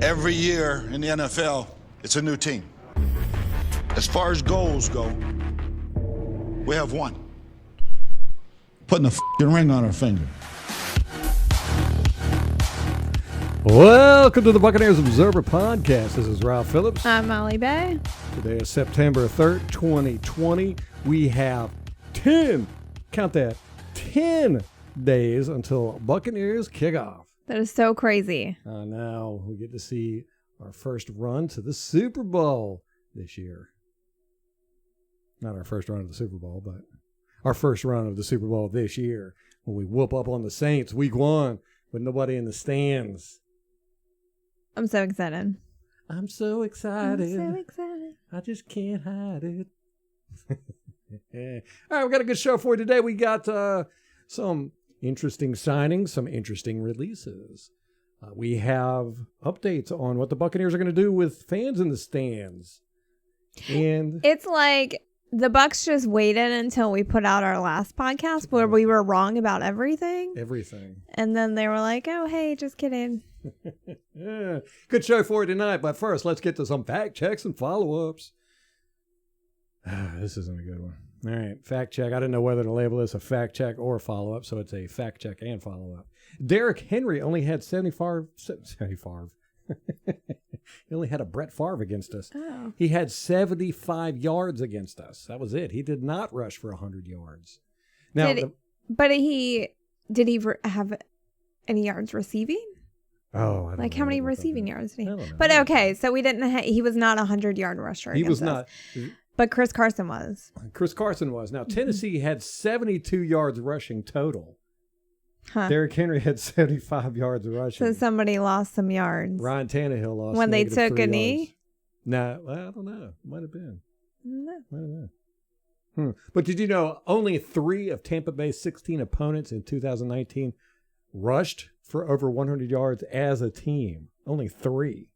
Every year in the NFL, it's a new team. As far as goals go, we have one. Putting a f***ing ring on our finger. Welcome to the Buccaneers Observer Podcast. This is Ralph Phillips. I'm Molly Bay. Today is September 3rd, 2020. We have 10 days until Buccaneers kickoff. That is so crazy. Now we get to see our first run to the Super Bowl this year. Not our first run of the Super Bowl, but our first run of the Super Bowl this year when we whoop up on the Saints week 1 with nobody in the stands. I'm so excited. I'm so excited. I'm so excited. I just can't hide it. All right, we got a good show for you today. We got some interesting signings, some interesting releases. We have updates on what the Buccaneers are going to do with fans in the stands. And it's like the Bucs just waited until we put out our last podcast where we were wrong about everything. And then they were like, oh, hey, just kidding. Yeah. Good show for you tonight. But first, let's get to some fact checks and follow-ups. This isn't a good one. All right, fact check. I didn't know whether to label this a fact check or a follow-up, so it's a fact check and follow-up. Derrick Henry only had 75. He only had a Brett Favre against us. Oh. He had 75 yards against us. That was it. He did not rush for 100 yards. Now, did he have any yards receiving? Oh, like how many receiving yards did he? I don't know. But okay, so we didn't. He was not a 100-yard rusher. He was us. not. But Chris Carson was. Now, Tennessee had 72 yards rushing total. Huh. Derrick Henry had 75 yards rushing. So somebody lost some yards. Ryan Tannehill lost when they took a knee? No, well, I don't know. Might have been. No. I don't know. But did you know only 3 of Tampa Bay's 16 opponents in 2019 rushed for over 100 yards as a team? Only 3.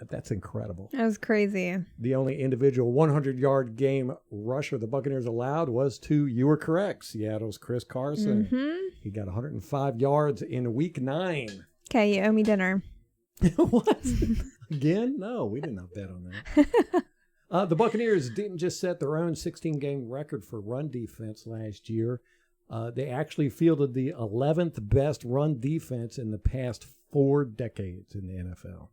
That's incredible. That was crazy. The only individual 100-yard game rusher the Buccaneers allowed was you were correct, Seattle's Chris Carson. Mm-hmm. He got 105 yards in week 9. Okay, you owe me dinner. What? Again? No, we did not bet on that. The Buccaneers didn't just set their own 16-game record for run defense last year. They actually fielded the 11th best run defense in the past 4 decades in the NFL.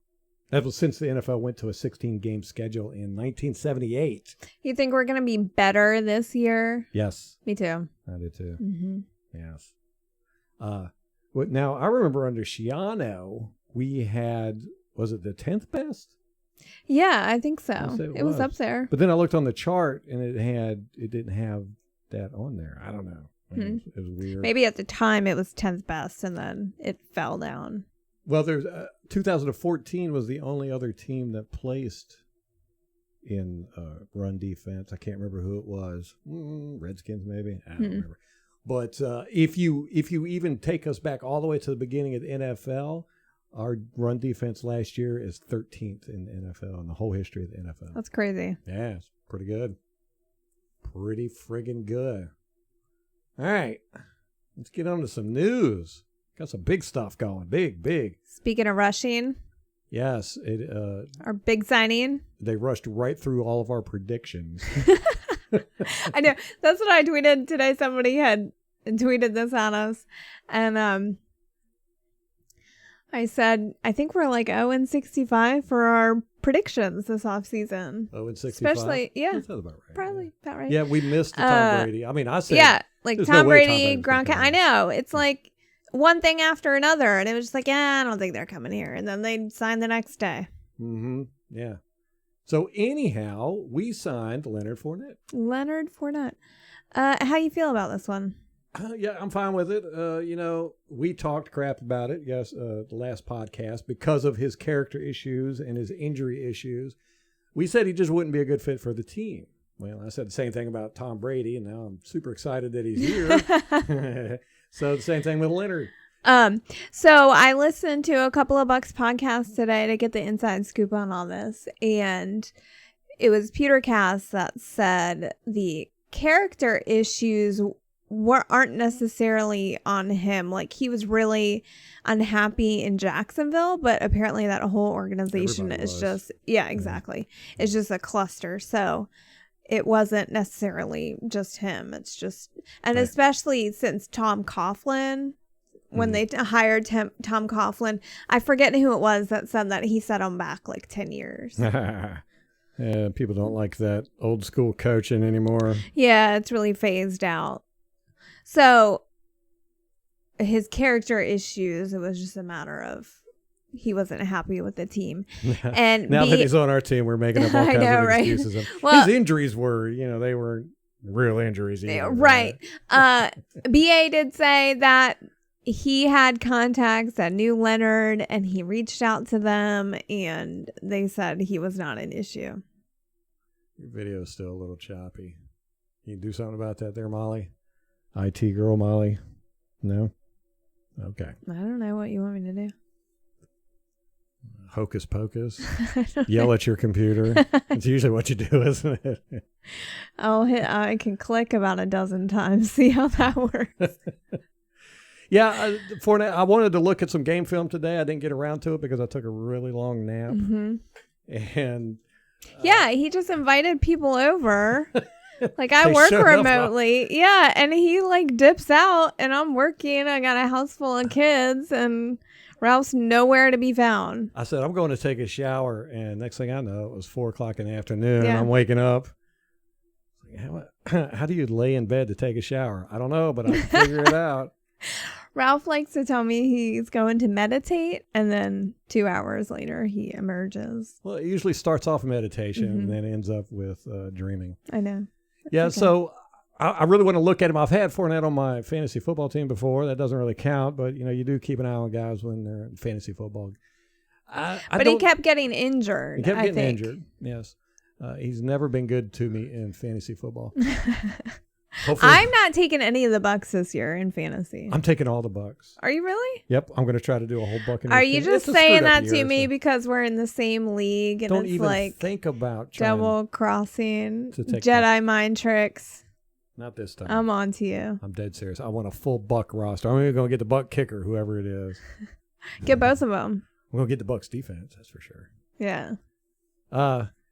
That was since the NFL went to a 16-game schedule in 1978. You think we're going to be better this year? Yes. Me too. I do too. Mm-hmm. Yes. Now, I remember under Schiano, we had, was it the 10th best? Yeah, I think so. It was up there. But then I looked on the chart, and it didn't have that on there. I don't know. It was weird. Maybe at the time it was 10th best, and then it fell down. Well, there's 2014 was the only other team that placed in run defense. I can't remember who it was. Redskins, maybe. I don't remember. But if you even take us back all the way to the beginning of the NFL, our run defense last year is 13th in the NFL in the whole history of the NFL. That's crazy. Yeah, it's pretty good. Pretty friggin' good. All right, let's get on to some news. Got some big stuff going. Big. Speaking of rushing. Yes. Our big signing. They rushed right through all of our predictions. I know. That's what I tweeted today. Somebody had tweeted this at us. And I said, I think we're like 0-65 for our predictions this offseason. 0-65? Especially, yeah. That's about right. Probably about right. Yeah, we missed the Tom Brady. I mean, I said. Yeah, like Tom Brady, Gronk. I know. It's like one thing after another. And it was just like, I don't think they're coming here. And then they signed the next day. Mm-hmm. Yeah. So anyhow, we signed Leonard Fournette. How you feel about this one? Yeah, I'm fine with it. We talked crap about it, yes, the last podcast because of his character issues and his injury issues. We said he just wouldn't be a good fit for the team. Well, I said the same thing about Tom Brady, and now I'm super excited that he's here. So the same thing with Leonard. So I listened to a couple of Bucs podcasts today to get the inside scoop on all this, and it was Peter Cass that said the character issues aren't necessarily on him. Like, he was really unhappy in Jacksonville, but apparently that whole organization is just, exactly. It's just a cluster. So it wasn't necessarily just him. It's just, and especially since Tom Coughlin, when they hired Tom Coughlin, I forget who it was that said that he set him back like 10 years. Yeah, people don't like that old school coaching anymore. Yeah, it's really phased out. So his character issues, it was just a matter of he wasn't happy with the team. And now that he's on our team, we're making up all kinds of excuses. Well, his injuries were, they were real injuries. Either, right. BA did say that he had contacts that knew Leonard, and he reached out to them, and they said he was not an issue. Your video is still a little choppy. Can you do something about that there, Molly? IT girl, Molly? No? Okay. I don't know what you want me to do. Hocus pocus. Yell at your computer. It's usually what you do, isn't it? I can click about a dozen times. See how that works. Yeah, Fournette, I wanted to look at some game film today. I didn't get around to it because I took a really long nap. Mm-hmm. And he just invited people over. Like, I work remotely. Yeah, and he like dips out, and I'm working. I got a house full of kids, and Ralph's nowhere to be found. I said, I'm going to take a shower, and next thing I know, it was 4:00 in the afternoon. I'm waking up. How do you lay in bed to take a shower? I don't know, but I can figure it out. Ralph likes to tell me he's going to meditate, and then 2 hours later he emerges. Well, it usually starts off meditation and then ends up with dreaming. I know. That's okay. So I really want to look at him. I've had Fournette on my fantasy football team before. That doesn't really count, but you do keep an eye on guys when they're in fantasy football. But he kept getting injured. He kept getting injured. Yes, he's never been good to me in fantasy football. I'm not taking any of the Bucs this year in fantasy. I'm taking all the Bucs. Are you really? Yep, I'm going to try to do a whole Buccaneers. Are you just saying that to me because we're in the same league and don't it's even like think about double crossing, Jedi mind tricks? Not this time. I'm on to you. I'm dead serious. I want a full Buck roster. I'm even going to get the Buck kicker, whoever it is. Get both of them. I'm going to get the Bucs defense, that's for sure. Yeah.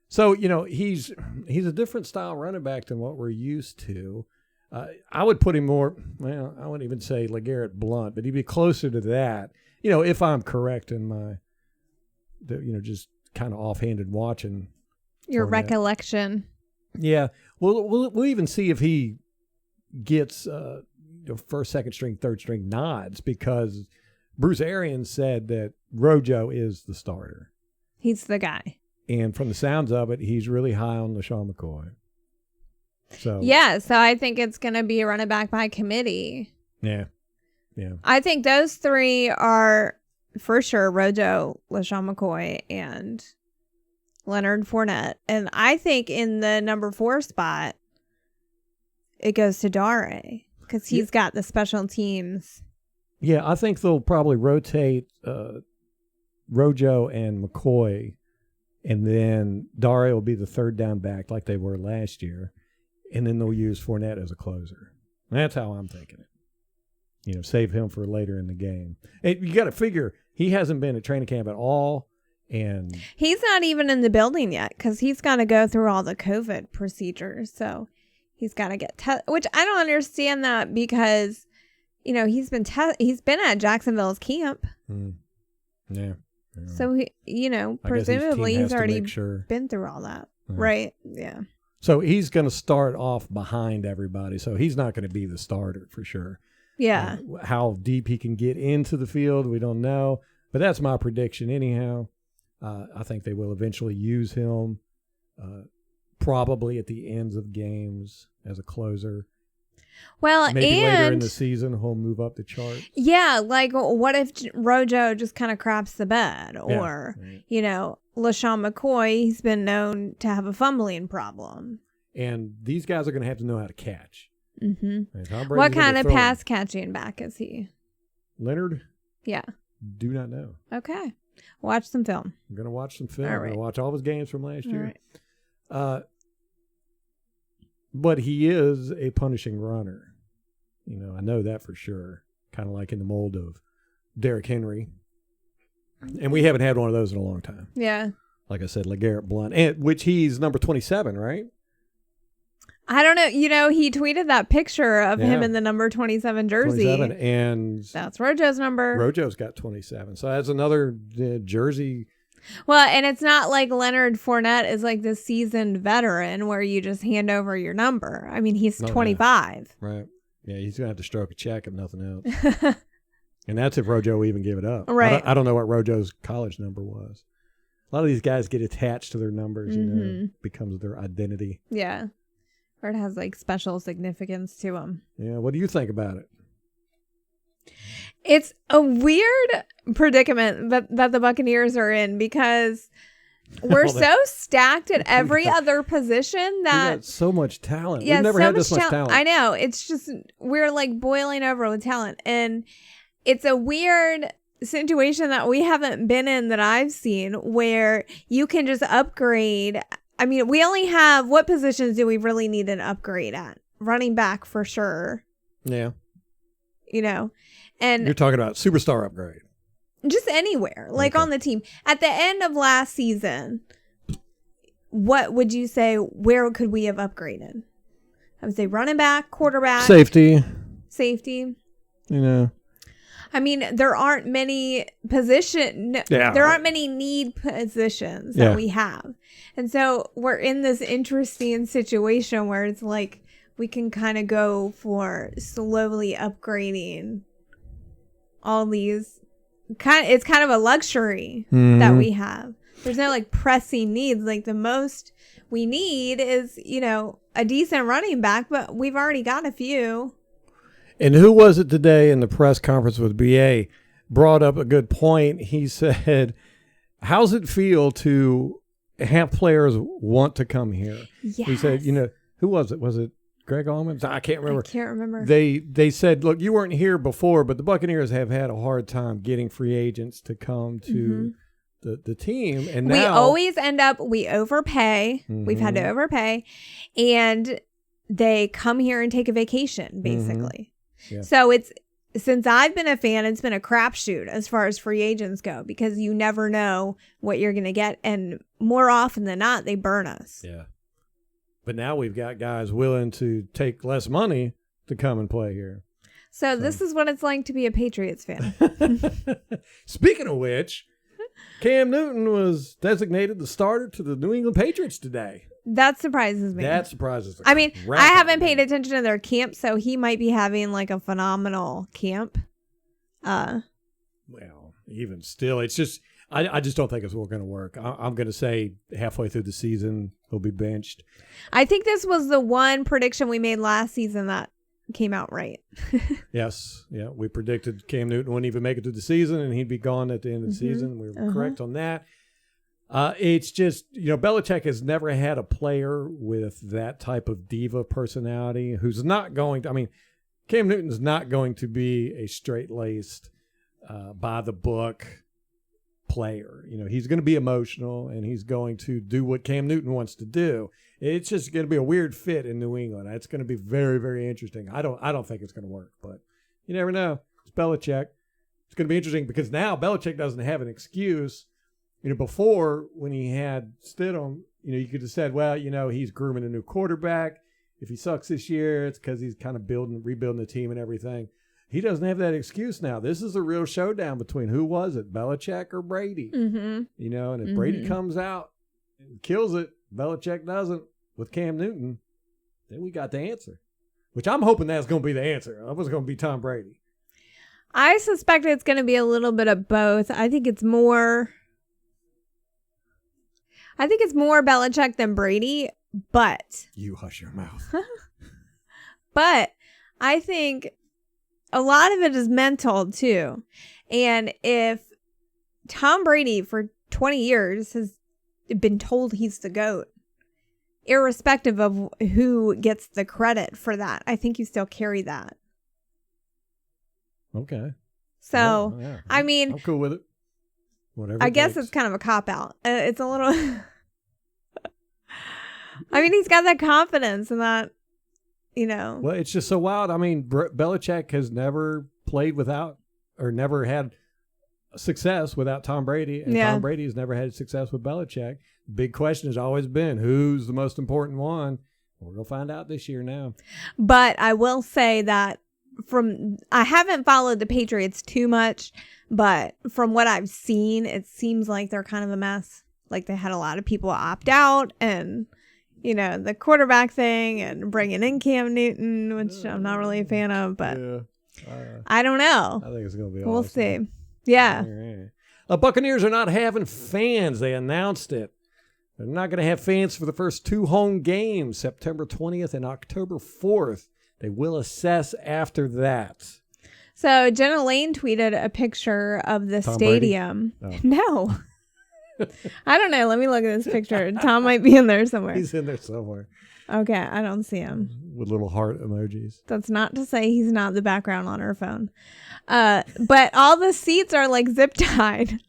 So, he's a different style running back than what we're used to. I would put him more, well, I wouldn't even say LeGarrette Blount, but he'd be closer to that, if I'm correct in my, just kind of offhanded watching. Your recollection. Yeah. We'll even see if he gets first, second string, third string nods, because Bruce Arians said that Rojo is the starter. He's the guy. And from the sounds of it, he's really high on LaShawn McCoy. So I think it's going to be a running back by committee. Yeah. I think those three are for sure Rojo, LaShawn McCoy, and Leonard Fournette. And I think in the number 4 spot, it goes to Dare because he's got the special teams. Yeah, I think they'll probably rotate Rojo and McCoy, and then Dare will be the third down back like they were last year. And then they'll use Fournette as a closer. That's how I'm thinking it. Save him for later in the game. And you got to figure he hasn't been at training camp at all, and he's not even in the building yet because he's got to go through all the COVID procedures. So he's got to get tested, which I don't understand that because he's been at Jacksonville's camp. Yeah. So presumably he's already been through all that, right? Yeah. So he's going to start off behind everybody. So he's not going to be the starter for sure. Yeah. How deep he can get into the field, we don't know. But that's my prediction anyhow. I think they will eventually use him probably at the ends of games as a closer. Well, maybe later in the season he'll move up the charts. Yeah, like what if Rojo just kind of craps the bed, or LaShawn McCoy, he's been known to have a fumbling problem. And these guys are going to have to know how to catch. Mm-hmm. What kind of pass catching back is he? Leonard? Yeah. Do not know. Okay. Watch some film. I'm going to watch some film. All right. I'm going to watch all his games from last year. Right. But he is a punishing runner. I know that for sure. Kind of like in the mold of Derrick Henry. And we haven't had one of those in a long time. Yeah. Like I said, LeGarrette Blount, which he's number 27, right? I don't know. He tweeted that picture of him in the number 27 jersey. 27, and that's Rojo's number. Rojo's got 27. So that's another jersey. Well, and it's not like Leonard Fournette is like the seasoned veteran where you just hand over your number. I mean, he's 25. Right. Yeah, he's going to have to stroke a check if nothing else. And that's if Rojo even give it up. Right. I don't know what Rojo's college number was. A lot of these guys get attached to their numbers, becomes their identity. Yeah. Or it has like special significance to them. Yeah. What do you think about it? It's a weird predicament that the Buccaneers are in because we're so stacked at every other position that we got so much talent. Yeah, We've never had this much talent. I know. It's just we're like boiling over with talent, and it's a weird situation that we haven't been in that I've seen where you can just upgrade. I mean, we only have what positions do we really need an upgrade at? Running back for sure. Yeah. And you're talking about superstar upgrade. Just anywhere, like on the team. At the end of last season, what would you say, where could we have upgraded? I would say running back, quarterback. Safety. I mean, there aren't many there aren't many need positions that we have. And so we're in this interesting situation where it's like we can kind of go for slowly upgrading all these. It's kind of a luxury that we have. There's no like pressing needs. Like the most we need is, a decent running back, but we've already got a few. And who was it today in the press conference with BA brought up a good point. He said, how's it feel to have players want to come here? Yes. He said, who was it? Was it Greg Allman? I can't remember. I can't remember. They said, look, you weren't here before, but the Buccaneers have had a hard time getting free agents to come to the team. And now, we always end up, we overpay. We've had to overpay. And they come here and take a vacation, basically. Yeah. So since I've been a fan, it's been a crapshoot as far as free agents go because you never know what you're going to get. And more often than not, they burn us. Yeah. But now we've got guys willing to take less money to come and play here. So this is what it's like to be a Patriots fan. Speaking of which, Cam Newton was designated the starter to the New England Patriots today. That surprises me. That surprises me. I mean, I haven't paid attention to their camp, so he might be having like a phenomenal camp. Well, even still, it's just I just don't think it's going to work. I'm going to say halfway through the season he'll be benched. I think this was the one prediction we made last season that came out right. Yes, yeah, we predicted Cam Newton wouldn't even make it through the season, and he'd be gone at the end of the season. We were correct on that. It's just, Belichick has never had a player with that type of diva personality who's not going to, Cam Newton's not going to be a straight-laced, by the book player. He's going to be emotional and he's going to do what Cam Newton wants to do. It's just going to be a weird fit in New England. It's going to be very, very interesting. I don't think it's going to work, but you never know. It's Belichick. It's going to be interesting because now Belichick doesn't have an excuse. Before when he had Stidham, you could have said, well, he's grooming a new quarterback. If he sucks this year, it's because he's kind of rebuilding the team and everything. He doesn't have that excuse now. This is a real showdown between who was it, Belichick or Brady? And if Brady comes out and kills it, Belichick doesn't with Cam Newton, then we got the answer, which I'm hoping that's going to be the answer. I was going to be Tom Brady. I suspect it's going to be a little bit of both. I think it's more Belichick than Brady, but you hush your mouth. But I think a lot of it is mental too. And if Tom Brady for 20 years has been told he's the GOAT, irrespective of who gets the credit for that, I think you still carry that. Okay. So, yeah. I'm cool with it. Whatever. I guess it's kind of a cop-out. It's a little... he's got that confidence and that Well, it's just so wild. I mean, Belichick has never played without or never had success without Tom Brady, and Tom Brady has never had success with Belichick. Big question has always been, who's the most important one? We're going to find out this year now. But I will say that I haven't followed the Patriots too much, but from what I've seen, it seems like they're kind of a mess. Like they had a lot of people opt out, and the quarterback thing and bringing in Cam Newton, which I'm not really a fan of, but I don't know. I think it's going to be We'll awesome. see. Yeah. Buccaneers are not having fans. They announced it. They're not going to have fans for the first 2 home games, September 20th and October 4th. They will assess after that. So Jenna Lane tweeted a picture of the Tom stadium. Oh. No. I don't know. Let me look at this picture. Tom might be in there somewhere. He's in there somewhere. Okay, I don't see him. With little heart emojis. That's not to say he's not the background on her phone. But all the seats are like zip tied.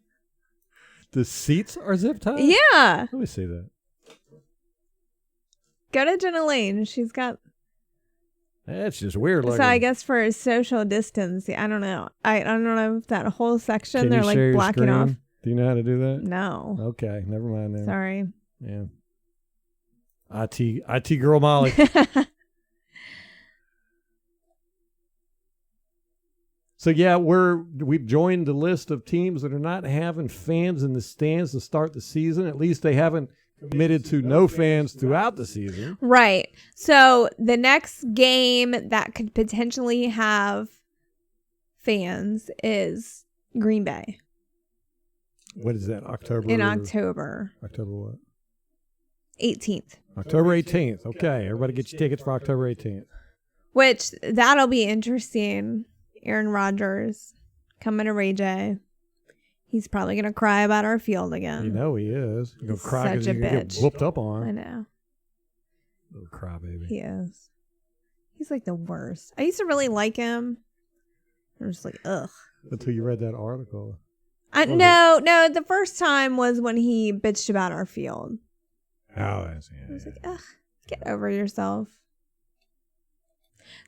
The seats are zip tied? Yeah. Let me see that. Go to Jenna Lane. She's got... That's just weird looking. So I guess for social distance, I don't know. I don't know if that whole section Can they're you like share your blocking screen? off. Do you know how to do that? No. Okay, never mind then. Sorry. Yeah. IT girl Molly. So yeah, we've joined the list of teams that are not having fans in the stands to start the season. At least they haven't committed to no fans throughout the season. Right. So the next game that could potentially have fans is Green Bay. What is that? October? In October. October what? 18th. October 18th. Okay, everybody get your tickets for October 18th. Which, that'll be interesting. Aaron Rodgers coming to Ray J. He's probably going to cry about our field again. You know he is. He's going to cry because Such a he's going to get bitch. whooped up on. I know. Little crybaby. He is. He's like the worst. I used to really like him. I'm just like, ugh. Until you read that article. No. The first time was when he bitched about our field. Oh, I see. I was like, ugh, get over yourself.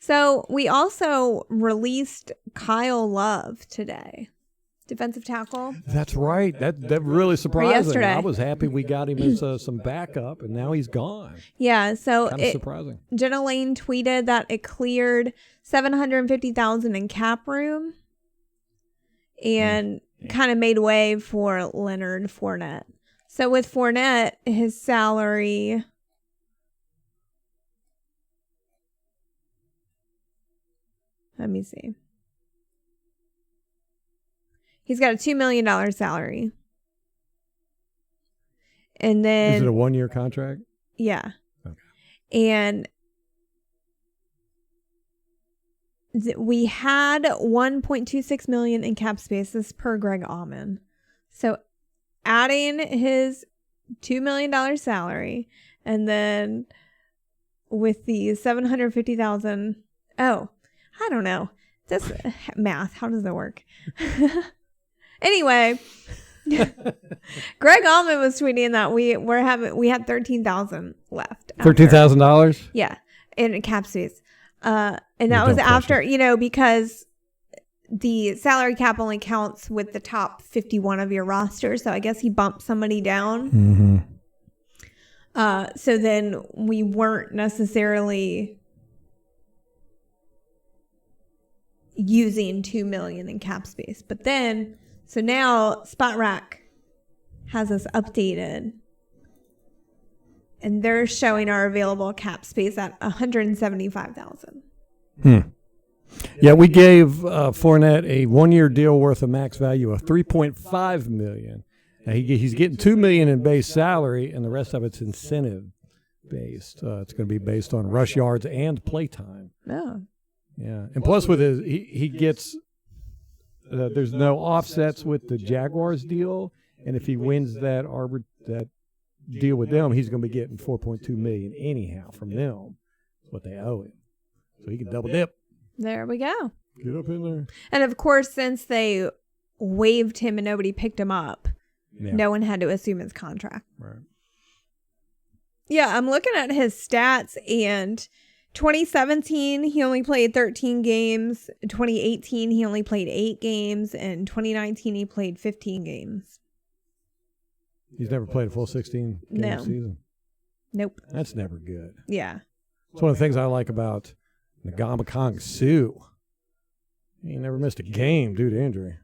So we also released Kyle Love today, defensive tackle. That's right. That really surprised me. yesterday. I was happy we got him as some backup, and now he's gone. Yeah, so Kind of surprising. Jenna Lane tweeted that it cleared $750,000 in cap room, and kind of made way for Leonard Fournette. So with Fournette, his salary. Let me see. He's got a $2 million salary. And then... Is it a 1-year contract? Yeah. Okay. And we had $1.26 million in cap space. This is per Greg Allman. So adding his $2 million salary, and then with the $750,000... Oh, I don't know. This math, how does that work? Anyway, Greg Allman was tweeting that we had $13,000 left. $13,000? Yeah, in cap space. And that was after, because the salary cap only counts with the top 51 of your roster. So I guess he bumped somebody down. Mm-hmm. So then we weren't necessarily using $2 million in cap space. But then, so now Spot Rack has us updated, and they're showing our available cap space at $175,000. Yeah, we gave Fournette a 1-year deal worth a max value of $3.5 million. Now he's getting $2 million in base salary, and the rest of it's incentive based. It's going to be based on rush yards and play time. Oh. Yeah, and plus with his, he gets, there's no offsets with the Jaguars deal, and if he wins that deal with them, he's going to be getting $4.2 million anyhow from them. That's what they owe him, so he can double dip. There we go. Get up in there. And of course, since they waived him and nobody picked him up, no one had to assume his contract. Right. Yeah, I'm looking at his stats, and 2017, he only played 13 games. 2018, he only played 8 games. And 2019, he played 15 games. He's never played a full 16 game season. Nope. That's never good. Yeah. It's one of the things I like about Ndamukong Suh. He never missed a game due to injury.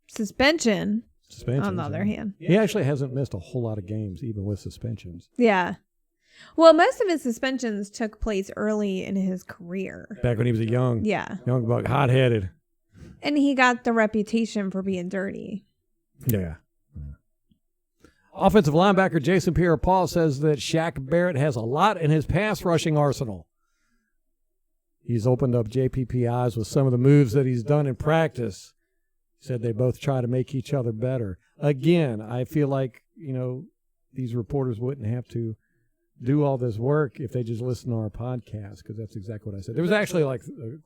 Suspension. On the other hand. He actually hasn't missed a whole lot of games, even with suspensions. Yeah. Well, most of his suspensions took place early in his career. Back when he was a young buck, hot-headed. And he got the reputation for being dirty. Yeah. Offensive linebacker Jason Pierre-Paul says that Shaq Barrett has a lot in his pass rushing arsenal. He's opened up JPP eyes with some of the moves that he's done in practice. He said they both try to make each other better. Again, I feel like, these reporters wouldn't have to do all this work if they just listen to our podcast, because that's exactly what I said. There was actually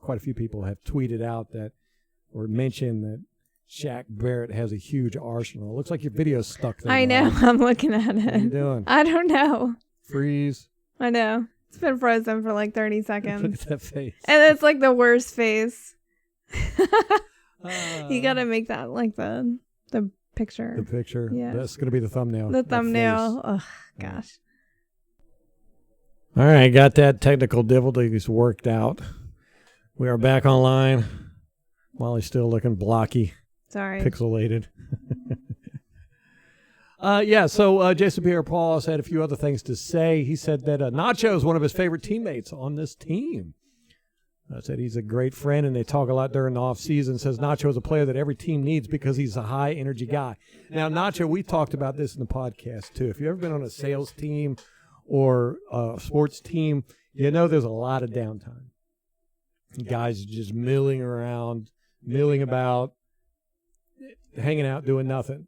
quite a few people have tweeted out that or mentioned that Shaq Barrett has a huge arsenal. It looks like your video's stuck there. I know. I'm looking at it. What are you doing? I don't know. Freeze. I know. It's been frozen for like 30 seconds. Look at that face. And it's like the worst face. You got to make that like the picture. The picture. Yeah. That's going to be the thumbnail. The thumbnail. Oh, gosh. All right. Got that technical difficulties worked out. We are back online. Molly's still looking blocky. Sorry. Pixelated. So Jason Pierre-Paul had a few other things to say. He said that Nacho is one of his favorite teammates on this team. Said he's a great friend, and they talk a lot during the offseason. Says Nacho is a player that every team needs because he's a high-energy guy. Now, Nacho, we talked about this in the podcast, too. If you've ever been on a sales team or a sports team, there's a lot of downtime. Guys just milling about, hanging out, doing nothing.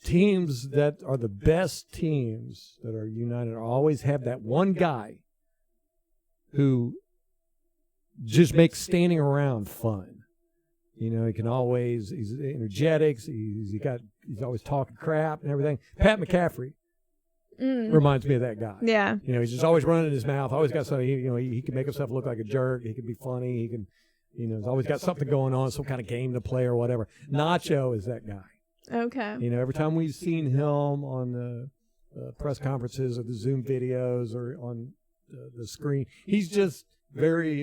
Teams that are the best teams that are united always have that one guy who just makes standing around fun. He can always, he's energetic, he's always talking crap and everything. Pat McCaffrey reminds me of that guy. Yeah. He's just always running his mouth, always got something, he can make himself look like a jerk, he can be funny, he can, he's always got something going on, some kind of game to play or whatever. Nacho is that guy. Okay. Every time we've seen him on the press conferences or the Zoom videos or on the screen, he's just very,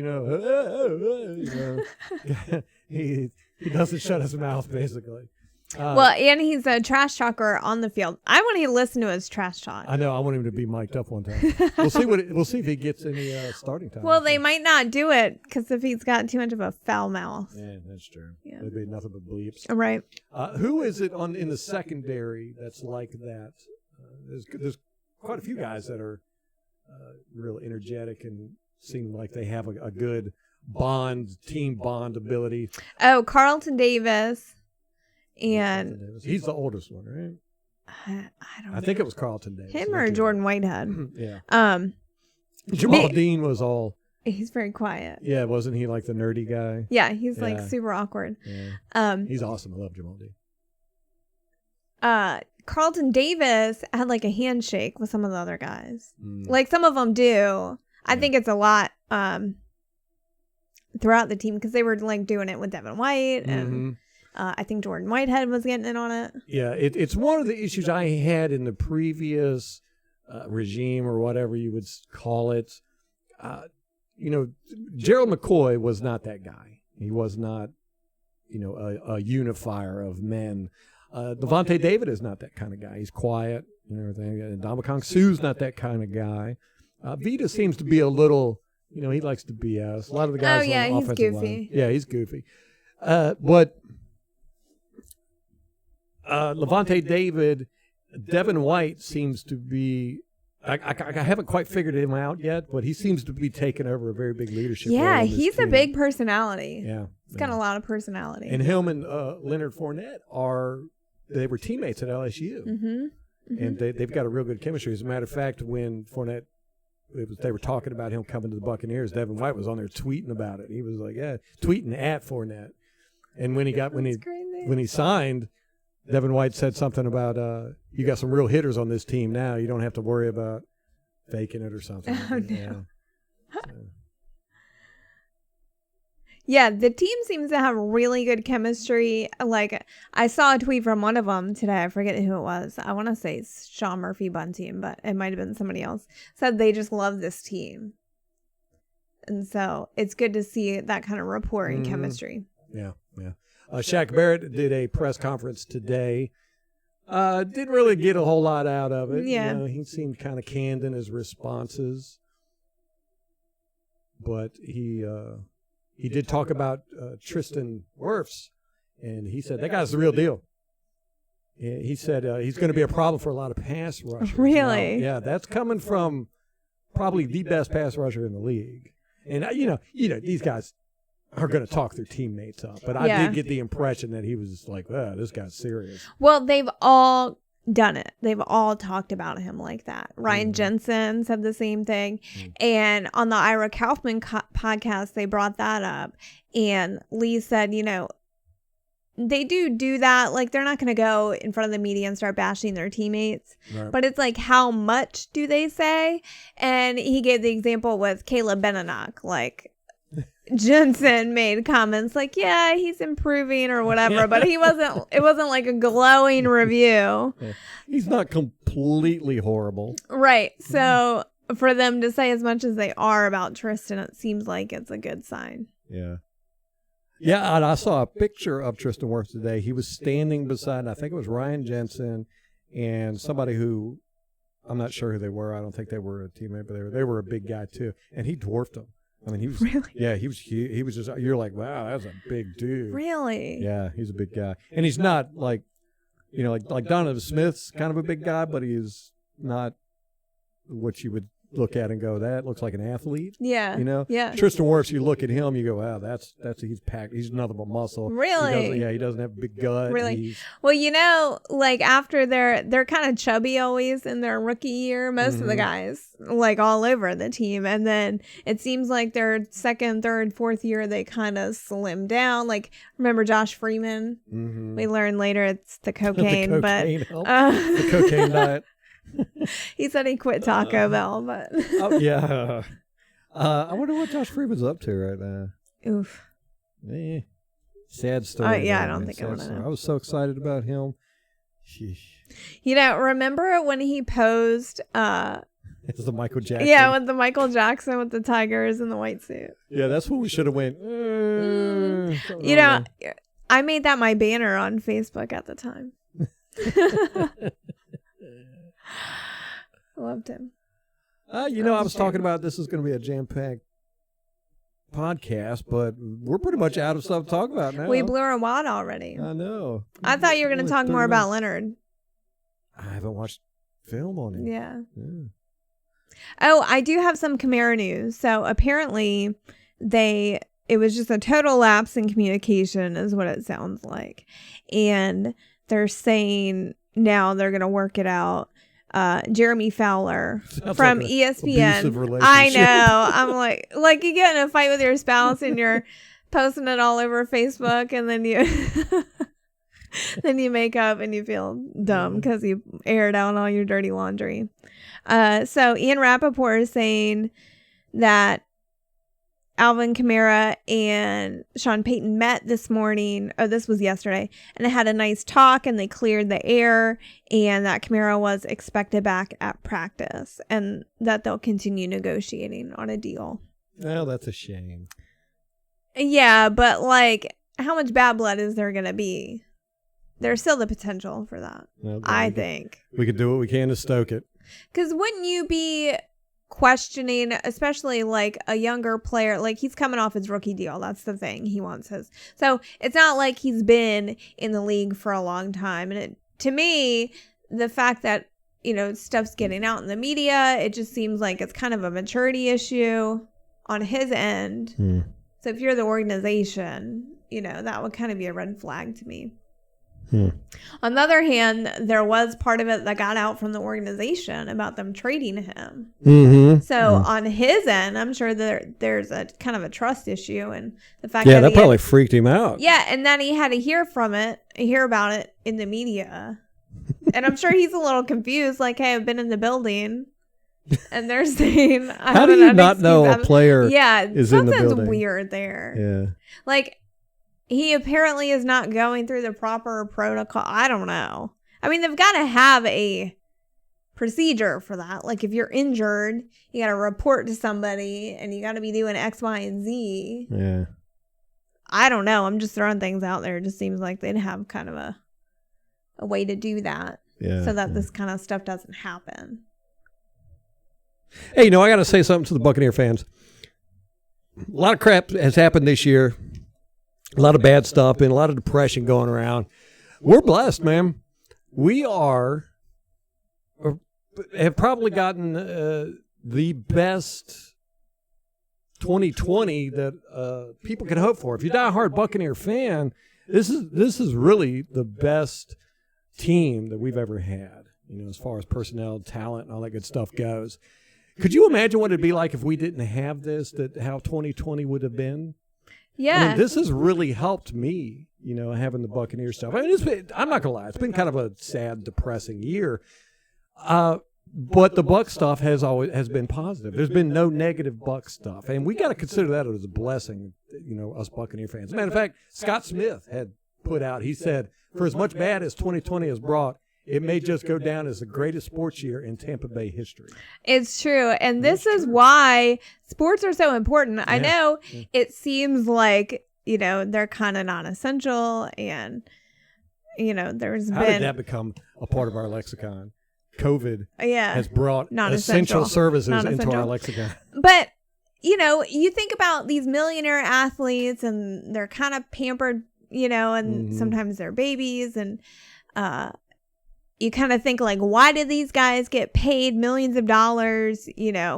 he doesn't shut his mouth, basically. And he's a trash talker on the field. I want to listen to his trash talk. I know. I want him to be mic'd up one time. We'll see if he gets any starting time. Well, they might not do it because if he's got too much of a foul mouth. Yeah, that's true. Yeah. There'd be nothing but bleeps. Right. Who is it in the secondary that's like that? There's quite a few guys that are real energetic and seem like they have a good team bond ability. Oh, Carlton Davis. And he's the oldest one, right? I don't know. I think it was Carlton Davis. Him or Jordan Whitehead. Yeah. Jamal Dean was all. He's very quiet. Yeah, wasn't he like the nerdy guy? Yeah, he's like super awkward. Yeah. He's awesome. I love Jamal Dean. Carlton Davis had like a handshake with some of the other guys. Like some of them do. I think it's a lot throughout the team because they were like doing it with Devin White and I think Jordan Whitehead was getting in on it. Yeah, it's one of the issues I had in the previous regime or whatever you would call it. Gerald McCoy was not that guy. He was not, a unifier of men. Devontae David is not that kind of guy. He's quiet and everything. And Ndamukong Suh's not that kind of guy. Vita seems to be a little, he likes to BS. A lot of the guys on the offensive he's goofy. line. Yeah, he's goofy. But Levante David, Devin White seems to be, I haven't quite figured him out yet, but he seems to be taking over a very big leadership role. Yeah, he's a big personality. Yeah. He's got a lot of personality. And him and Leonard Fournette they were teammates at LSU. And they've got a real good chemistry. As a matter of fact, when Fournette, they were talking about him coming to the Buccaneers, Devin White was on there tweeting about it. He was like, tweeting at Fournette. And when he signed, Devin White said something about, you got some real hitters on this team now. You don't have to worry about faking it or something. Oh, no. Yeah, the team seems to have really good chemistry. Like, I saw a tweet from one of them today. I forget who it was. I want to say it's Sean Murphy Bunting, but it might have been somebody else. Said they just love this team. And so it's good to see that kind of rapport and chemistry. Yeah. Shaq Barrett did a press conference today. Didn't really get a whole lot out of it. Yeah. He seemed kind of canned in his responses. But he did talk about Tristan Wirfs, and he said that guy's the real deal. He said he's going to be a problem for a lot of pass rushers. Really? Now, yeah, that's coming from probably the best pass rusher in the league. And you know, these guys are going to talk their teammates up. But I did get the impression that he was just like, "Oh, this guy's serious." Well, they've all done it. They've all talked about him like that. Ryan Jensen said the same thing. And on the Ira Kaufman podcast, they brought that up. And Lee said, you know, they do that. Like, they're not going to go in front of the media and start bashing their teammates. Right. But it's like, how much do they say? And he gave the example with Caleb Benenoch. Like, Jensen made comments like, yeah, he's improving or whatever, but it wasn't like a glowing review. Yeah. He's not completely horrible. Right. So for them to say as much as they are about Tristan, it seems like it's a good sign. Yeah. Yeah, and I saw a picture of Tristan Wirfs today. He was standing beside, I think it was Ryan Jensen and somebody who, I'm not sure who they were. I don't think they were a teammate, but they were a big guy too. And he dwarfed him. I mean, he was really? Yeah, he was huge. He was just, you're like, wow, that's a big dude. Really? Yeah, he's a big guy. And he's not like, you know, like Donovan Smith's kind of a big guy, but he's not what you would look at and go, that looks like an athlete. Yeah. You know? Yeah. Tristan Wirfs, you look at him, you go, wow, that's he's packed. He's nothing but muscle. Really? He doesn't have a big gut. Really? Well, you know, like after they're kind of chubby always in their rookie year, most of the guys, like all over the team. And then it seems like their second, third, fourth year, they kind of slim down. Like, remember Josh Freeman? We learned later it's the cocaine, the cocaine diet. He said he quit Taco Bell, but oh yeah. I wonder what Josh Freeman's up to right now. Oof. Sad story. Yeah, I don't think I want to know. I was so excited about him. Sheesh. You know, remember when he posed it's the Michael Jackson. Yeah, with the Michael Jackson with the tigers and the white suit. Yeah, that's what we should have went. You know, I made that my banner on Facebook at the time. Loved him. You know, I was talking about this is going to be a jam-packed podcast, but we're pretty much out of stuff to talk about now. We blew our wad already. I know. I thought you were going to talk more about Leonard. I haven't watched film on him. Yeah. Oh, I do have some Kamara news. So apparently it was just a total lapse in communication is what it sounds like. And they're saying now they're going to work it out. Jeremy Fowler from like ESPN. I know. I'm like you get in a fight with your spouse and you're posting it all over Facebook, and then you make up and you feel dumb because you aired out all your dirty laundry. So Ian Rappaport is saying that Alvin Kamara and Sean Payton met this morning. Oh, this was yesterday. And they had a nice talk and they cleared the air, and that Kamara was expected back at practice and that they'll continue negotiating on a deal. Well, that's a shame. Yeah, but like, how much bad blood is there going to be? There's still the potential for that, I think. We could do what we can to stoke it. Because wouldn't you be questioning, especially like a younger player, like he's coming off his rookie deal. That's the thing. He wants his. So it's not like he's been in the league for a long time. And to me, the fact that, you know, stuff's getting out in the media, it just seems like it's kind of a maturity issue on his end. So if you're the organization, you know, that would kind of be a red flag to me. On the other hand, there was part of it that got out from the organization about them trading him. So on his end, I'm sure there's a kind of a trust issue, and the fact that probably freaked him out. Yeah, and then he had to hear about it in the media, and I'm sure he's a little confused. Like, hey, I've been in the building, And they're saying, how do you not know a player is in the building? Something's weird there. Yeah. Like, he apparently is not going through the proper protocol. I don't know. I mean, they've got to have a procedure for that. Like, if you're injured, you got to report to somebody and you got to be doing X, Y, and Z. Yeah. I don't know. I'm just throwing things out there. It just seems like they'd have kind of a way to do that so that this kind of stuff doesn't happen. Hey, I got to say something to the Buccaneer fans. A lot of crap has happened this year. A lot of bad stuff and a lot of depression going around. We're blessed, man. We have probably gotten the best 2020 that people could hope for. If you're a diehard Buccaneer fan, this is really the best team that we've ever had, as far as personnel, talent, and all that good stuff goes. Could you imagine what it'd be like if we didn't have this, how 2020 would have been? Yeah. I mean, this has really helped me, having the Buccaneer stuff. I mean, I'm not going to lie. It's been kind of a sad, depressing year. But the Bucs stuff has been positive. There's been no negative Bucs stuff. And we got to consider that as a blessing, us Buccaneer fans. As a matter of fact, Scott Smith had put out, he said, for as much bad as 2020 has brought, it may just go down as the greatest sports year in Tampa Bay history. It's true. And this is why sports are so important. I know it seems like, they're kind of non-essential and, there's How did that become a part of our lexicon? COVID has brought essential services into our lexicon. But, you think about these millionaire athletes and they're kind of pampered, and sometimes they're babies and, you kind of think like, why did these guys get paid millions of dollars,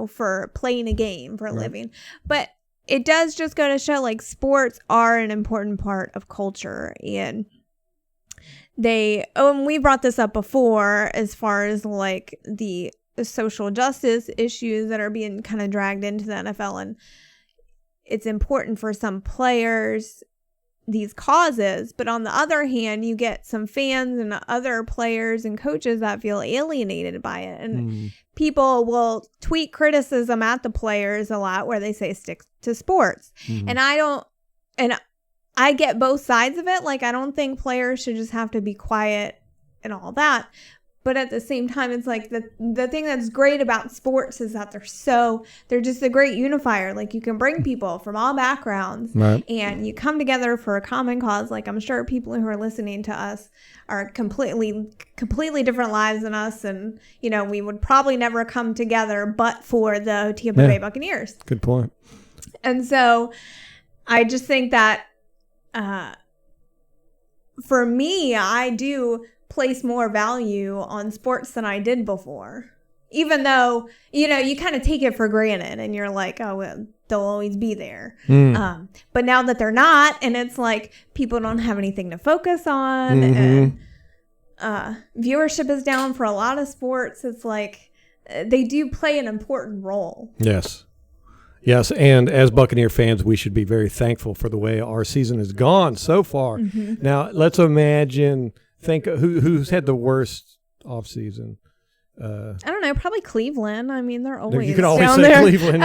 for playing a game for a living? But it does just go to show like sports are an important part of culture. And and we brought this up before as far as like the social justice issues that are being kind of dragged into the NFL. And it's important for some players, these causes, but on the other hand, you get some fans and other players and coaches that feel alienated by it. And people will tweet criticism at the players a lot where they say stick to sports. And I get both sides of it. Like, I don't think players should just have to be quiet and all that. But at the same time, it's like the thing that's great about sports is that they're just a great unifier. Like, you can bring people from all backgrounds and you come together for a common cause. Like, I'm sure people who are listening to us are completely different lives than us. And, we would probably never come together but for the Tampa Bay Buccaneers. Good point. And so I just think that for me, I do place more value on sports than I did before, even though you kind of take it for granted and you're like, oh well, they'll always be there. But now that they're not, and it's like people don't have anything to focus on, and viewership is down for a lot of sports, it's like they do play an important role. Yes, and as Buccaneer fans, we should be very thankful for the way our season has gone so far. Now, let's imagine, think who's had the worst offseason. I don't know, probably Cleveland. I mean, they're always you can always down say there. Cleveland.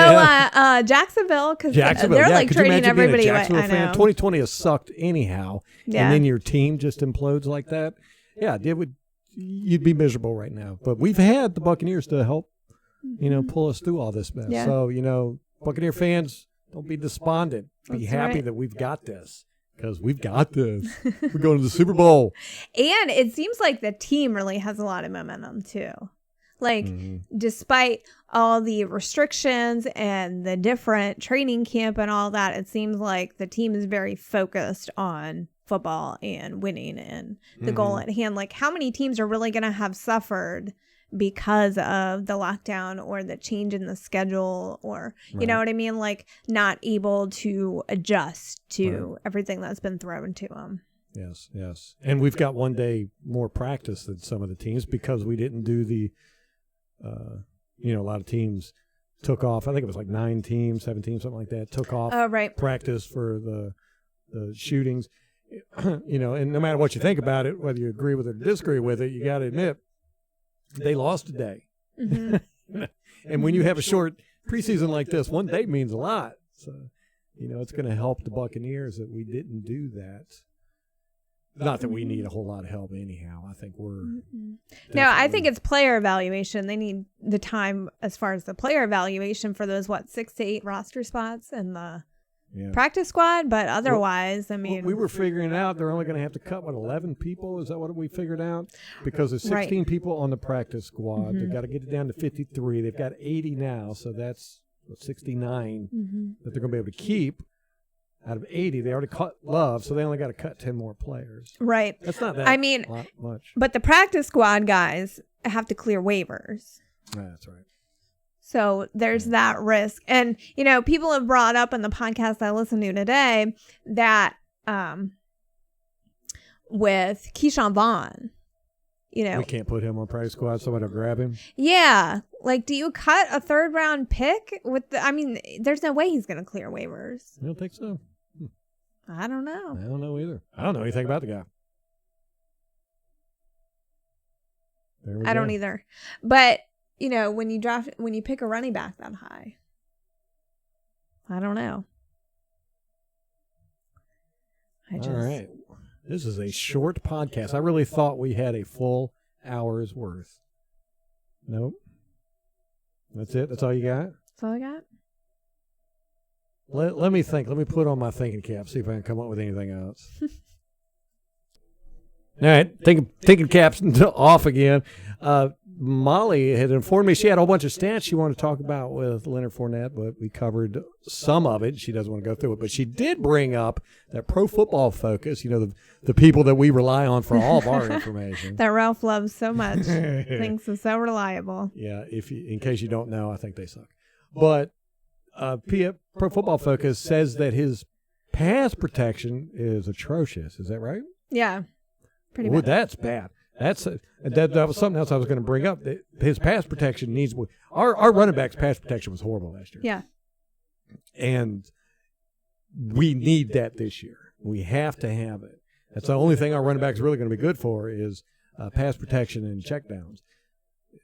Jacksonville, because they're like trading everybody away. I know. 2020 has sucked anyhow, and then your team just implodes like that. Yeah, you'd be miserable right now. But we've had the Buccaneers to help, pull us through all this mess. Yeah. So, Buccaneer fans, don't be despondent. Be happy that we've got this. Because we've got this. We're going to the Super Bowl. And it seems like the team really has a lot of momentum, too. Like, despite all the restrictions and the different training camp and all that, it seems like the team is very focused on football and winning and the goal at hand. Like, how many teams are really going to have suffered because of the lockdown or the change in the schedule or, you know what I mean? Like, not able to adjust to everything that's been thrown to them. Yes. And we've got one day more practice than some of the teams because we didn't do the, a lot of teams took off. I think it was like 9 teams, 7 teams, something like that, took off practice for the shootings. And no matter what you think about it, whether you agree with it or disagree with it, you got to admit, they lost a day. And when you have a short preseason like this, one day means a lot. So, it's going to help the Buccaneers that we didn't do that. Not that we need a whole lot of help anyhow. I think we're... No, I think it's player evaluation. They need the time as far as the player evaluation for those, 6 to 8 roster spots and the practice squad. But otherwise, we were figuring out they're only going to have to cut, 11 people? Is that what we figured out? Because there's 16 people on the practice squad. They've got to get it down to 53. They've got 80 now, so that's 69 that they're going to be able to keep. Out of 80, they already cut Love, so they only got to cut 10 more players. Right. That's not that much. But the practice squad guys have to clear waivers. That's right. So there's that risk. And, people have brought up in the podcast I listened to today that with Keyshawn Vaughn, we can't put him on practice squad, somebody will grab him. Yeah. Do you cut a 3rd round pick there's no way he's going to clear waivers. I don't think so. I don't know. I don't know either. I don't know anything about the guy. I don't either. But, when you pick a running back that high, I don't know. All right. This is a short podcast. I really thought we had a full hour's worth. Nope. That's it? That's all you got? That's all I got. Let me think. Let me put on my thinking cap, see if I can come up with anything else. All right. Thinking cap's off again. Molly had informed me she had a whole bunch of stats she wanted to talk about with Leonard Fournette, but we covered some of it. She doesn't want to go through it. But she did bring up that Pro Football Focus, the people that we rely on for all of our information. That Ralph loves so much. Thinks is so reliable. Yeah, in case you don't know, I think they suck. But Pro Football Focus says that his pass protection is atrocious. Is that right? Yeah, pretty bad. That's bad. That was something else I was going to bring up. His pass protection needs our running back's pass protection was horrible last year. Yeah, and we need that this year. We have to have it. That's the only thing our running back's really going to be good for is pass protection and checkdowns.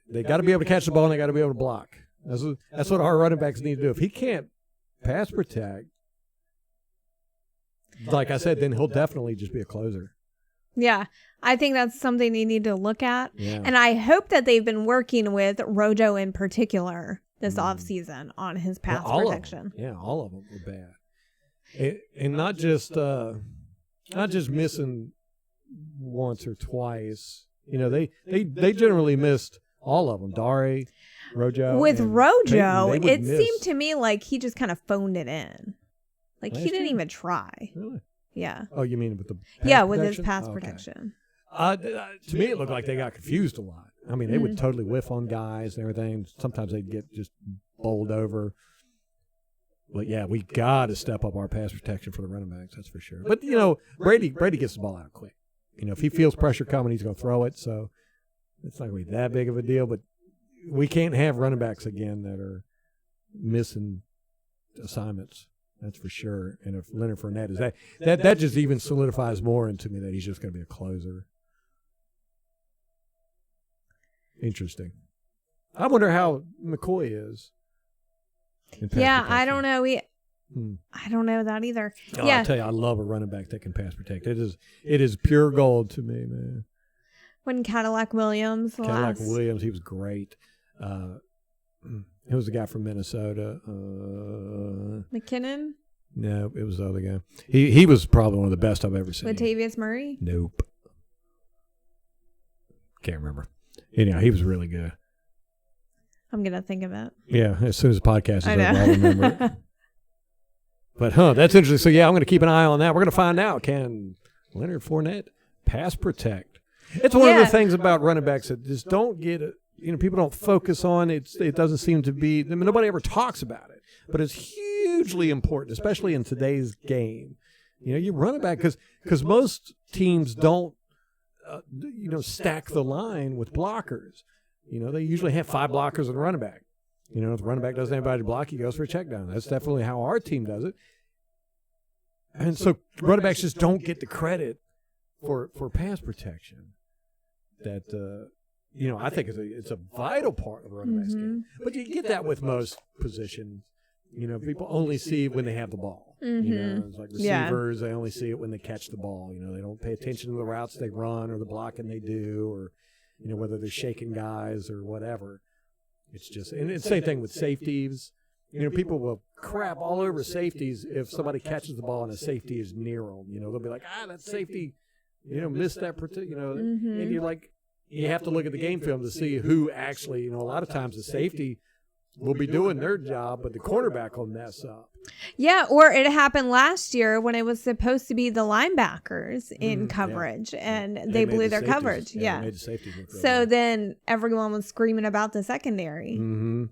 They got to be able to catch the ball and they got to be able to block. That's what our running backs need to do. If he can't pass protect, like I said, then he'll definitely just be a closer. Yeah, I think that's something they need to look at. Yeah. And I hope that they've been working with Rojo in particular this offseason on his pass protection. Yeah, all of them were bad. And not just missing once or twice. They generally missed all of them. Dare, Rojo. With Rojo, it seemed to me like he just kind of phoned it in. He didn't even try. Really? Yeah. Oh, you mean with the with his pass protection. To me, it looked like they got confused a lot. I mean, they would totally whiff on guys and everything. Sometimes they'd get just bowled over. But, yeah, we got to step up our pass protection for the running backs, that's for sure. But, Brady gets the ball out quick. If he feels pressure coming, he's going to throw it. So it's not going to be that big of a deal. But we can't have running backs again that are missing assignments. That's for sure. And if Leonard Fournette is that just even solidifies more into me that he's just going to be a closer. Interesting. I wonder how McCoy is. Yeah, I don't know. I don't know that either. I'll tell you, I love a running back that can pass protect. It is pure gold to me, man. When Cadillac Williams, he was great. It was the guy from Minnesota. McKinnon? No, it was the other guy. He was probably one of the best I've ever seen. Latavius Murray? Nope. Can't remember. Anyhow, he was really good. I'm going to think of it. Yeah, as soon as the podcast is over, I'll remember it. But, that's interesting. So, I'm going to keep an eye on that. We're going to find out, can Leonard Fournette pass protect? It's one of the things about running backs that just don't get it. People don't focus on it. It doesn't seem to be. Nobody ever talks about it, but it's hugely important, especially in today's game. You run it back because most teams don't, stack the line with blockers. They usually have 5 blockers and a running back. If the running back doesn't have anybody to block, he goes for a check down. That's definitely how our team does it. And so running backs just don't get the credit for pass protection that. I think it's a vital part of the running backs game. But you get that with most positions. People only see when they have the ball. It's like receivers, they only see it when they catch the ball. They don't pay attention to the routes they run or the blocking they do or, whether they're shaking guys or whatever. It's just, and it's the same thing with safeties. People will crap all over safeties if somebody catches the ball and a safety is near them. They'll be like, that safety, missed that particular, and you're like, you have to look at the game film to see who actually, a lot of times the safety will be doing their job, but the cornerback will mess up. Yeah, or it happened last year when it was supposed to be the linebackers in coverage, and they blew their coverage. Yeah. Made the safeties look really So bad. then everyone was screaming about the secondary. Mm-hmm.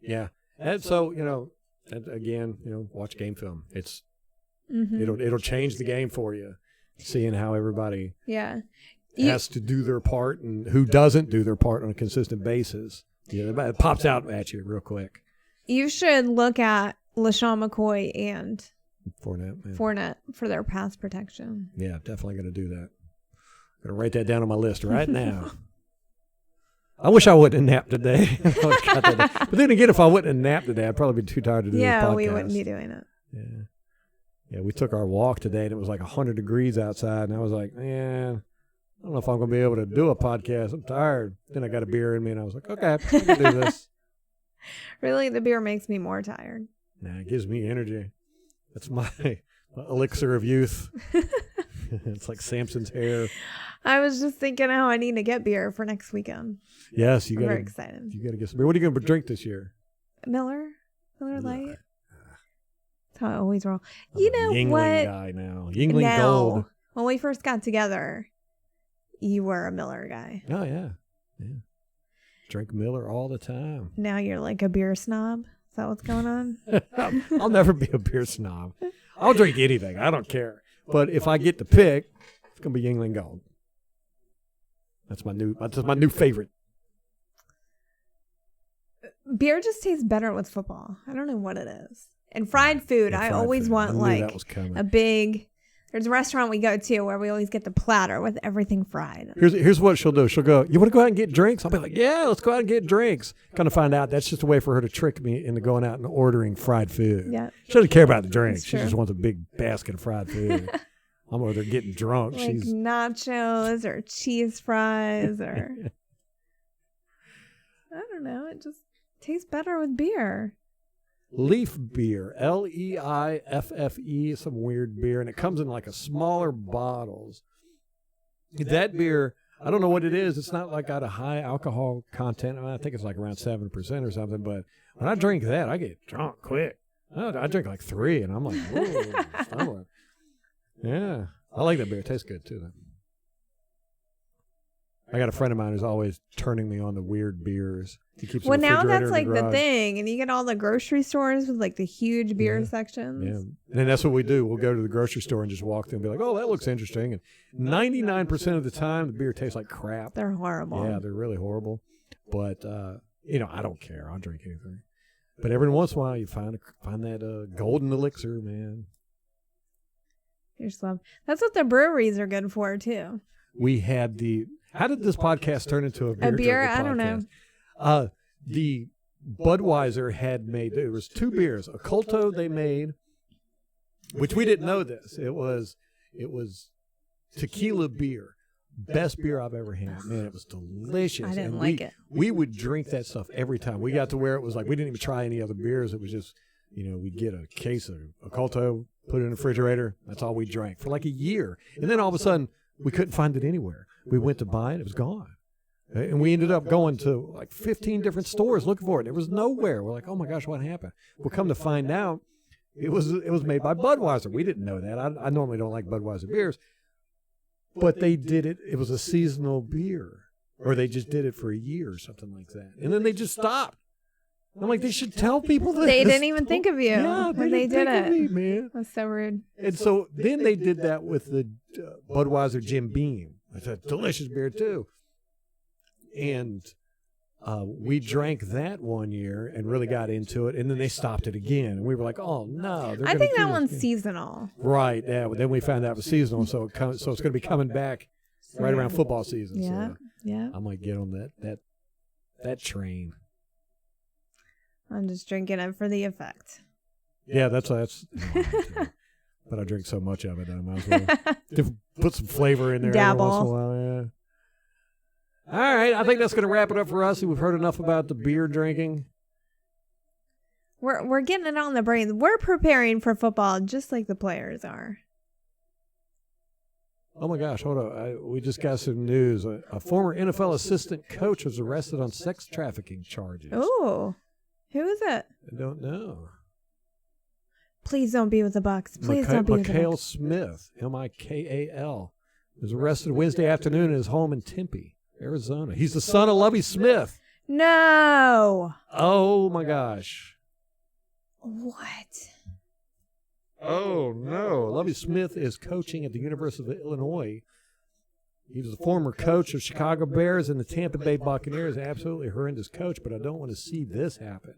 Yeah. And so, again, watch game film. It's it'll change the game for you, seeing how everybody has to do their part and who doesn't do their part on a consistent basis. It pops out at you real quick. You should look at LaShawn McCoy and Fournette for their pass protection. Yeah, definitely going to do that. Going to write that down on my list right now. I wish I wouldn't have napped today. But then again, if I wouldn't have napped today, I'd probably be too tired to do this podcast. Yeah, we wouldn't be doing it. Yeah, we took our walk today, and it was like 100 degrees outside, and I was like, man, I don't know if I'm going to be able to do a podcast. I'm tired. Then I got a beer in me, and I was like, okay, I can do this. Really, the beer makes me more tired. Nah, it gives me energy. That's my elixir of youth. It's like Samson's hair. I was just thinking how I need to get beer for next weekend. Yes, you got. Very excited. You got to get some beer. What are you going to drink this year? Miller Lite. That's how I always roll. I'm You a know Yingling what? guy now. Yingling Gold. When we first got together, you were a Miller guy. Oh yeah. Drink Miller all the time. Now you're like a beer snob. Is that what's going on? I'll never be a beer snob. I'll drink anything. I don't care. But if I get to pick, it's gonna be Yingling Gold. That's my new favorite. Beer just tastes better with football. I don't know what it is. And fried food, I always want like a big. There's a restaurant we go to where we always get the platter with everything fried. Here's what she'll do. She'll go, you want to go out and get drinks? I'll be like, yeah, let's go out and get drinks. Kind of find out that's just a way for her to trick me into going out and ordering fried food. Yeah. She doesn't care about the drinks. She true. just wants a big basket of fried food. I'm over there getting drunk. Like nachos or cheese fries or... I don't know. It just tastes better with beer. Leaf beer, Leiffe, some weird beer, and it comes in like a smaller bottles. That beer, I don't know what it is. It's not like got a high alcohol content. I think it's like around 7% or something. But when I drink that, I get drunk quick. I drink like 3, and I'm like, whoa. Yeah, I like that beer. It tastes good too, though. I got a friend of mine who's always turning me on the weird beers. He keeps well, now that's like the thing. And you get all the grocery stores with like the huge beer sections. Yeah. And then that's what we do. We'll go to the grocery store and just walk through and be like, oh, that looks interesting. And 99% of the time, the beer tastes like crap. They're horrible. Yeah, they're really horrible. But, I don't care. I'll drink anything. But every once in a while, you find that golden elixir, man. You're slow. That's what the breweries are good for, too. We had how did this podcast turn into a beer? I don't know. The Budweiser had made, there was 2 beers. A Culto they made, which we didn't know this. It was tequila beer. Best beer I've ever had. Man, it was delicious. I didn't like it. We would drink that stuff every time. We got to where it was like we didn't even try any other beers. It was just, we'd get a case of a Culto, put it in the refrigerator. That's all we drank for like a year. And then all of a sudden, we couldn't find it anywhere. We went to buy it. It was gone. And we ended up going to like 15 different stores looking for it. It was nowhere. We're like, oh my gosh, what happened? We'll come to find out it was made by Budweiser. We didn't know that. I normally don't like Budweiser beers. But they did it. It was a seasonal beer. Or they just did it for a year or something like that. And then they just stopped. I'm like, they should tell people this. They didn't even think of you when they did it. Me, man. That's so rude. And so then they did that with the Budweiser Jim Beam. It's a delicious beer, too. And we drank that one year and really got into it. And then they stopped it again. And we were like, oh, no. I think that one's seasonal. Right. Yeah. But then we found out it was seasonal. So it's going to be coming back right around football season. Yeah, So yeah. I might get on that train. I'm just drinking it for the effect. Yeah, that's. But I drink so much of it that I might as well put some flavor in there every once in a while. Yeah. All right, I think that's going to wrap it up for us. We've heard enough about the beer drinking. We're getting it on the brain. We're preparing for football just like the players are. Oh my gosh, hold on. We just got some news. A former NFL assistant coach was arrested on sex trafficking charges. Oh, who is it? I don't know. Please don't be with the Bucs. Please don't be with the Mikal Bucs. Smith, Mikal, was arrested Wednesday afternoon at his home in Tempe, Arizona. He's the son of Lovie Smith. No. Oh my gosh. What? Oh no. Lovie Smith is coaching at the University of Illinois. He was a former coach of Chicago Bears and the Tampa Bay Buccaneers. Absolutely horrendous coach, but I don't want to see this happen.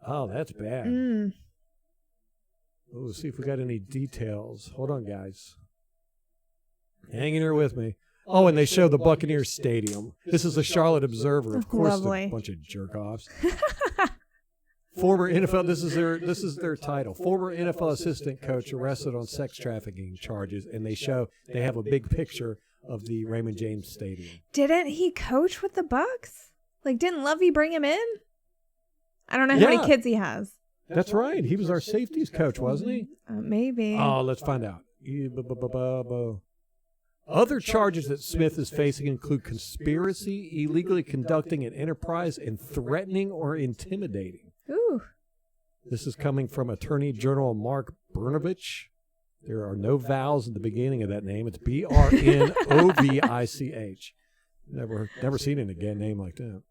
Oh, that's bad. We'll see if we got any details. Hold on, guys. Hang in here with me. Oh, and they show the Buccaneers Stadium. This is the Charlotte Observer. Of course, a bunch of jerk-offs. Former NFL, this is their title. Former NFL assistant coach arrested on sex trafficking charges, and they have a big picture of the Raymond James Stadium. Didn't he coach with the Bucs? Like, didn't Lovey bring him in? I don't know how many kids he has. That's right. He was our safeties coach, wasn't he? Maybe. Oh, let's find out. Other charges that Smith is facing include conspiracy, illegally conducting an enterprise, and threatening or intimidating. Ooh. This is coming from Attorney General Mark Brnovich. There are no vowels at the beginning of that name. It's Brnovich. Never seen an again name like that.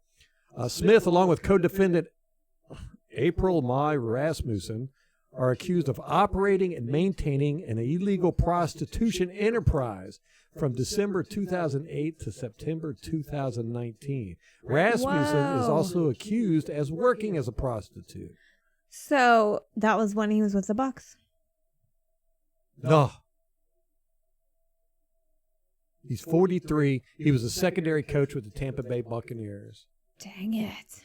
Smith, along with co-defendant April Mai Rasmussen, are accused of operating and maintaining an illegal prostitution enterprise from December 2008 to September 2019. Rasmussen is also accused as working as a prostitute. So that was when he was with the Bucs. No. He's 43. He was a secondary coach with the Tampa Bay Buccaneers. Dang it.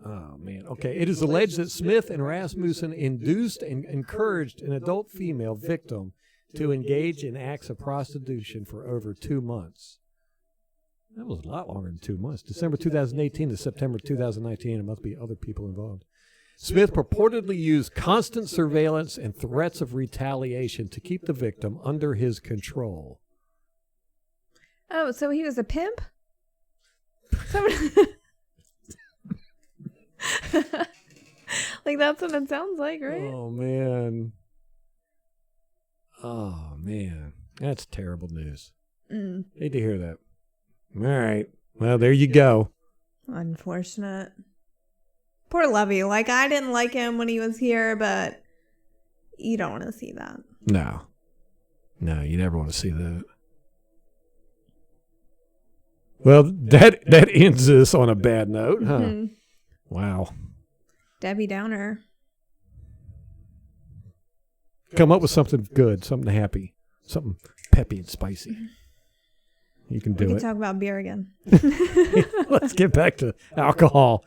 Oh, man. Okay. It is alleged that Smith and Rasmussen induced and encouraged an adult female victim to engage in acts of prostitution for over 2 months. That was a lot longer than 2 months. December 2018 to September 2019. There must be other people involved. Smith purportedly used constant surveillance and threats of retaliation to keep the victim under his control. Oh, so he was a pimp? Like, that's what it sounds like, right? Oh, man. Oh, man. That's terrible news. Hate to hear that. All right. Well, there you go. Unfortunate. Poor Lovey. Like, I didn't like him when he was here, but you don't want to see that. No. No, you never want to see that. Well, that ends this on a bad note, huh? Mm-hmm. Wow. Debbie Downer. Come up with something good, something happy, something peppy and spicy. You can do it. We can talk about beer again. Let's get back to alcohol.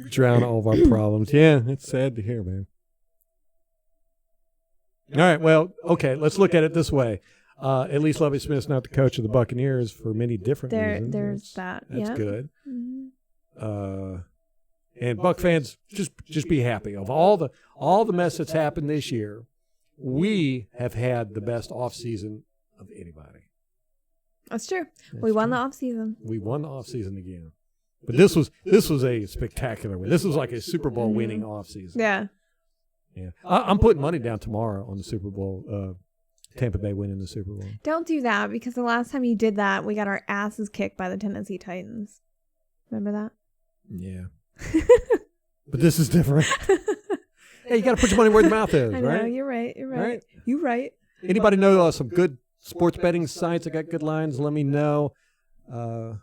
Drown all of our problems. Yeah, it's sad to hear, man. All right, well, okay, let's look at it this way. At least Lovie Smith's not the coach of the Buccaneers for many different reasons. There's that. That's good. Mm-hmm. And Buck fans, just be happy. Of all the mess that's happened this year, we have had the best offseason of anybody. That's true. We won the offseason. We won the offseason again. But this was a spectacular win. This was like a Super Bowl winning offseason. Yeah. Yeah. I'm putting money down tomorrow on the Super Bowl. Tampa Bay winning the Super Bowl. Don't do that, because the last time you did that, we got our asses kicked by the Tennessee Titans. Remember that? Yeah. But this is different. Hey, you got to put your money where the mouth is, I know, right? You're right. You're right. Anybody know some good sports betting sites that got good lines? Let me know. The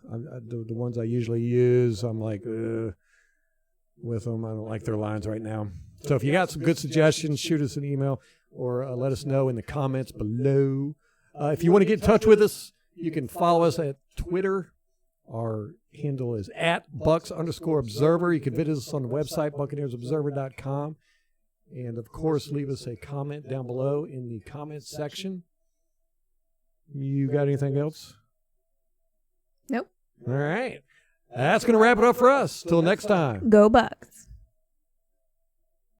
ones I usually use, I'm like, with them. I don't like their lines right now. So if you got some good suggestions, shoot us an email or let us know in the comments below. If you want to get in touch with us, you can follow us at Twitter. Our handle is @Bucs_Observer. You can visit us on the website, BuccaneersObserver.com. And, of course, leave us a comment down below in the comments section. You got anything else? Nope. All right. That's going to wrap it up for us. Till next time. Go Bucs.